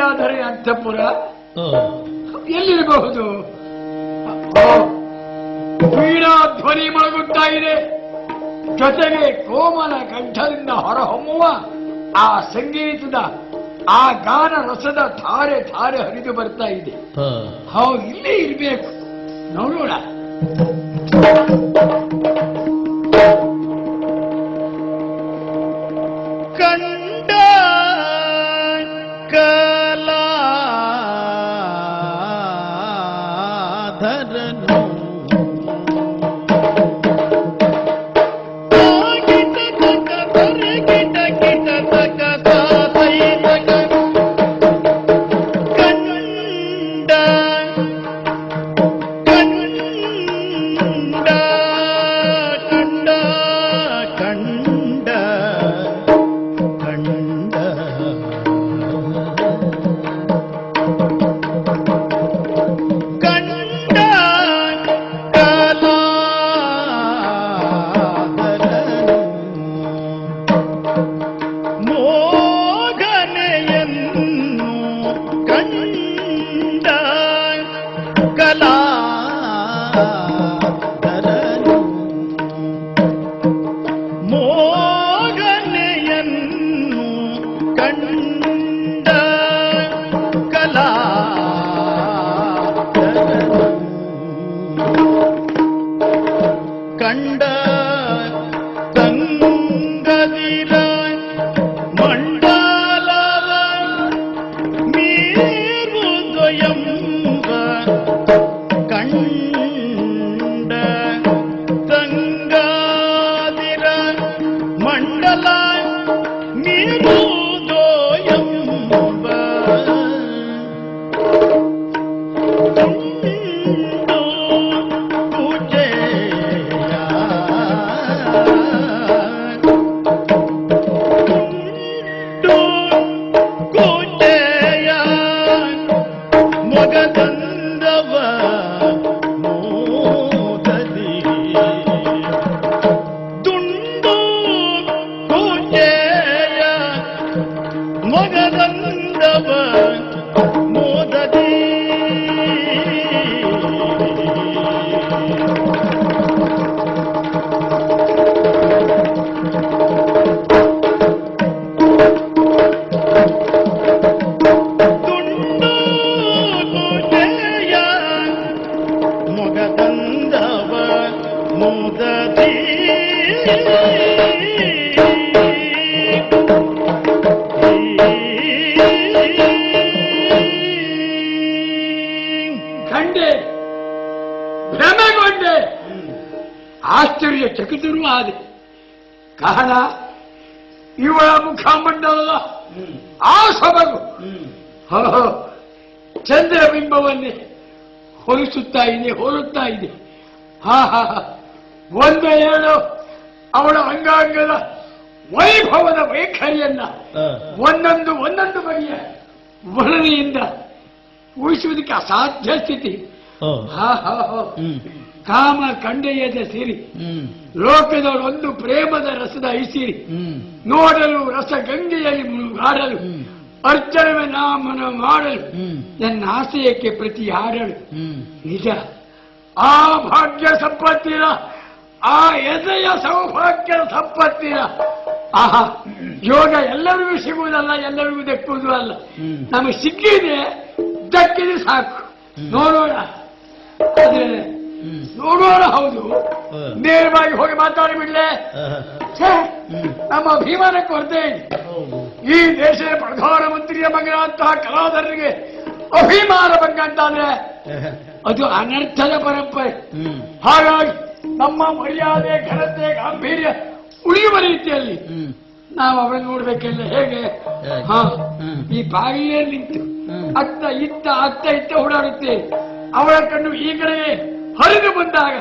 ಗಂಗಾಧರ ಅಂತಃಪುರ ಎಲ್ಲಿರಬಹುದು? ವೀಣಾ ಧ್ವನಿ ಮೊಳಗುತ್ತಾ ಇದೆ. ಜೊತೆಗೆ ಕೋಮಲ ಕಂಠದಿಂದ ಹೊರಹೊಮ್ಮುವ ಆ ಸಂಗೀತದ ಆ ಗಾನ ರಸದ ಧಾರೆ ಧಾರೆ ಹರಿದು ಬರ್ತಾ ಇದೆ. ಹೌದು, ಇಲ್ಲೇ ಇರ್ಬೇಕು. ನೋಡೋಣ. ಕಂಡ ಕಲಾಧರನು ಕಂಡ ತಂಗದಿರ ಮಂಡಲವ ಮೀರು ದ್ವಯಂಬ ಕಂಡ ತಂಗದಿರ ಮಂಡಲ ಮೀರು ದ್ವಯಂಬ ಕಂಡೆ, ಭ್ರಮೆಗೊಂಡೆ, ಆಶ್ಚರ್ಯ ಚಕಿತರೂ ಆದೆ. ಕಾರಣ ಇವಳ ಮುಖಮಂಡಲದ ಆ ಸೊಬಗು ಚಂದ್ರಬಿಂಬವನ್ನೇ ಹೋಲಿಸುತ್ತಾ ಇದೆ, ಹೋಲುತ್ತಾ ಇದೆ. ಒಂದು ಎರಡು ಅವಳ ಅಂಗಾಂಗದ ವೈಭವದ ವೈಖರಿಯನ್ನ ಒಂದೊಂದು ಬಗೆಯ ವರ್ಣನೆಯಿಂದ ಊಹಿಸುವುದಕ್ಕೆ ಅಸಾಧ್ಯ ಸ್ಥಿತಿ. ಕಾಮ ಕಂಡೆಯದ ಸಿರಿ, ಲೋಕದವಳೊಂದು ಪ್ರೇಮದ ರಸದ ಐಸಿರಿ, ನೋಡಲು ರಸ ಗಂಗೆಯಲ್ಲಿ ಮುಳುಗಾಡಲು, ಅರ್ಚನವೇ ನಾಮನ ಮಾಡಲು, ನನ್ನ ಆಶಯಕ್ಕೆ ಪ್ರತಿ ಹಾಡಲು. ನಿಜ, ಆ ಭಾಗ್ಯ ಸಂಪತ್ತಿನ, ಆ ಎದೆಯ ಸೌಭಾಗ್ಯದ ಸಂಪತ್ತಿನ ಯೋಗ ಎಲ್ಲರಿಗೂ ಸಿಗುವುದಲ್ಲ, ಎಲ್ಲರಿಗೂ ದಕ್ಕುವುದು ಅಲ್ಲ. ನಮಗೆ ಸಿಕ್ಕಿದೆ, ದಕ್ಕಿದೆ, ಸಾಕು. ನೋಡೋಣ, ನೋಡೋಣ. ಹೌದು, ನೇರವಾಗಿ ಹೋಗಿ ಮಾತಾಡಿ ಬಿಡ್ಲೆ. ನಮ್ಮ ಅಭಿಮಾನಕ್ಕೆ ಹೊರತೆ ಈ ದೇಶದ ಪ್ರಧಾನಮಂತ್ರಿಯ ಮಗನಂತಹ ಕಲಾವಿದರಿಗೆ ಅಭಿಮಾನ ಭಂಗ ಅಂತಾದ್ರೆ ಅದು ಅನರ್ಥದ ಪರಂಪರೆ. ಹಾಗಾಗಿ ನಮ್ಮ ಮರ್ಯಾದೆ, ಘನತೆ, ಗಾಂಭೀರ್ಯ ಉಳಿಯುವ ರೀತಿಯಲ್ಲಿ ನಾವು ಅವಳನ್ನು ನೋಡ್ಬೇಕೆಲ್ಲ. ಹೇಗೆ ಈ ಬಾಗಿಲೇ ನಿಂತು ಅತ್ತ ಇತ್ತ ಓಡಾಡುತ್ತೆ. ಅವಳ ಕಣ್ಣು ಈ ಕಡೆಗೆ ಹರಿದು ಬಂದಾಗ